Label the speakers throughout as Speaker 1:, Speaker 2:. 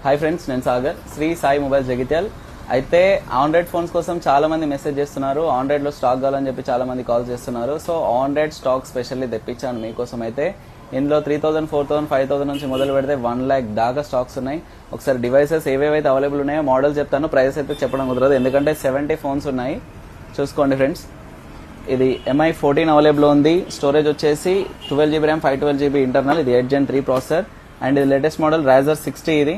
Speaker 1: Hi friends, నేను Sagar, Shri Sai mobiles Jagtial. అయితే Android phones కోసం చాలా మంది మెసేజ్ చేస్తున్నారు, ఆండ్రాయిడ్ లో స్టాక్ కావాలని చెప్పి చాలా మంది కాల్ చేస్తున్నారు. సో ఆండ్రాయిడ్ స్టాక్ స్పెషల్లీ తెప్పించాను మీకోసం. అయితే ఇందులో 3000, 4000, 5000 నుంచి మొదలు పెడితే 1 lakh దాకా స్టాక్స్ ఉన్నాయి. ఒకసారి డివైసెస్ ఏవేవైతే అవైలబుల్ ఉన్నాయో మోడల్ చెప్తాను, ప్రైస్ అయితే చెప్పడం కుదరదు ఎందుకంటే 70 ఫోన్స్ ఉన్నాయి. చూసుకోండి ఫ్రెండ్స్, ఇది MI 14 అవైలబుల్ ఉంది. స్టోరేజ్ వచ్చేసి 12GB ర్యామ్, 512GB ఇంటర్నల్. ఇది 8 Gen 3 ప్రాసెసర్ అండ్ ఇది లేటెస్ట్ మోడల్ Razr 60.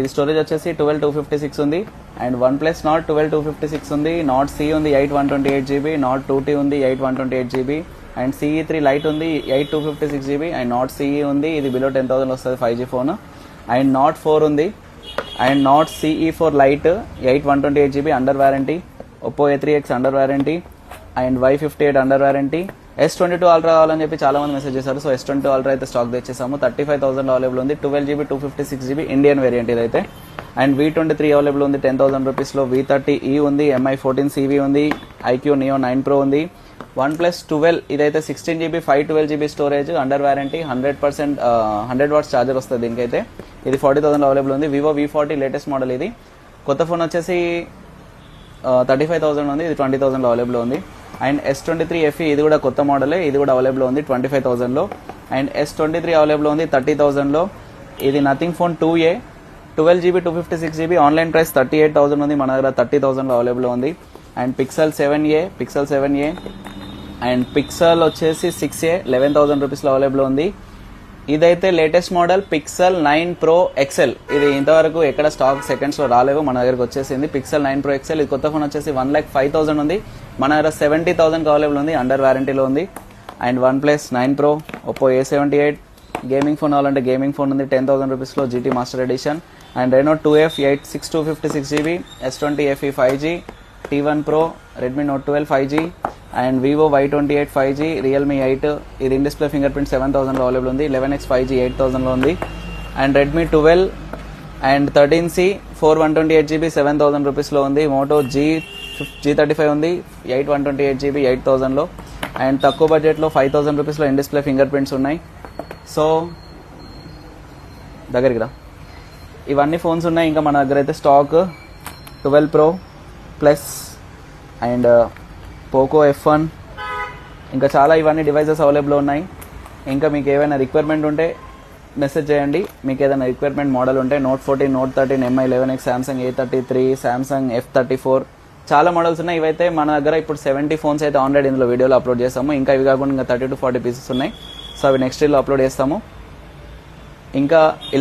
Speaker 1: ఇది స్టోరేజ్ వచ్చేసి 12256 ఉంది. అండ్ OnePlus Nord 12256 ఉంది. Nord C ఉంది 8128GB, Nord 2T ఉంది 8128GB, అండ్ CE3 Lite ఉంది 8256GB, అండ్ Nord CE ఉంది, ఇది బిలో 10,000 వస్తుంది 5G ఫోన్. అండ్ Nord 4 ఉంది, and Nord CE4 Lite 8128GB under warranty. Oppo A3X under warranty and Y58 under warranty. S22 Ultra కావాలని చెప్పి చాలా మంది మెసేజ్ చేశారు. సో S22 Ultra అయితే స్టాక్ తెచ్చేసాము. 35,000 అవైలబుల్ ఉంది. 12GB 256GB ఇండియన్ వేరియంట్ ఇదైతే. And V23 available ఉంది 10,000 రూపీస్లో. V30e ఉంది, MI 14 CV ఉంది, iQ Neo 9 Pro ఉంది. OnePlus 12 ఇదైతే 16GB 512GB storage under warranty. 100% 100 watts charger వస్తుంది దీనికైతే. ఇది 40,000 అవైలబుల్ ఉంది. Vivo V40 latest model. ఇది కొత్త ఫోన్ వచ్చేసి 35,000 ఉంది, ఇది 20,000 అవైలబుల్ ఉంది. అండ్ S23 FE ఇది కూడా కొత్త మోడలే, ఇది కూడా అవైలబుల్ ఉంది 25,000లో. అండ్ S23 అవైలబుల్ ఉంది 30,000లో. ఇది nothing phone 2A 12GB 256GB online price 38,000 ఉంది, మన దగ్గర 30,000లో అవైలబుల్ ఉంది. And Pixel 7A and Pixel వచ్చేసి 6A 11,000 రూపీస్లో అవైలబుల్ ఉంది. ఇదైతే latest model Pixel 9 Pro XL. ఇది ఇంతవరకు ఎక్కడ స్టాక్ సెకండ్స్లో రాలేవు, మన దగ్గరకు వచ్చేసింది Pixel 9 Pro XL. ఇది కొత్త ఫోన్ వచ్చేసి 1,05,000 ఉంది, మన దగ్గర 70,000 అవైలబుల్ ఉంది, అండర్ వారంటీలో ఉంది. And OnePlus 9 Pro, Oppo A78 gaming phone కావాలంటే గేమింగ్ ఫోన్ ఉంది 10,000 రూపీస్లో, GT master edition. And Reno 2F 86256GB, S20 FE 5G, T1 Pro, Redmi Note 12 5G, and Vivo Y28 5G, Realme 8. ఇది in display finger print 7,000లో available ఉంది. 11X 5G 8,000లో ఉంది. And Redmi 12 and 13C 4 128GB 7,000 రూపీస్లో ఉంది. Moto G35 ఉంది 128GB 8,000లో. And తక్కువ బడ్జెట్లో 5,000 రూపీస్లో ఇన్ డిస్ప్లే ఫింగర్ ప్రింట్స్ ఉన్నాయి. సో దగ్గరికి రా, ఇవన్నీ ఫోన్స్ ఉన్నాయి. ఇంకా మన దగ్గర అయితే stock 12 Pro plus and Poco F1 ఇంకా చాలా ఇవన్నీ డివైసెస్ అవైలబుల్ ఉన్నాయి. ఇంకా మీకు ఏమైనా రిక్వైర్మెంట్ ఉంటే మెసేజ్ చేయండి. మీకు ఏదైనా రిక్వైర్మెంట్ మోడల్ ఉంటే Note 14, Note 13, MI 11X, Samsung A33, Samsung F34 చాలా మోడల్స్ ఉన్నాయి. ఇవైతే మన దగ్గర ఇప్పుడు 70 ఫోన్స్ అయితే ఆన్లైన్ ఇందులో వీడియోలో అప్లోడ్ చేస్తాము. ఇంకా ఇవి కాకుండా ఇంకా 30 to 40 పీసెస్ ఉన్నాయి. సో అవి నెక్స్ట్ వీడియోలో అప్లోడ్ చేస్తాము. ఇంకా ఇలా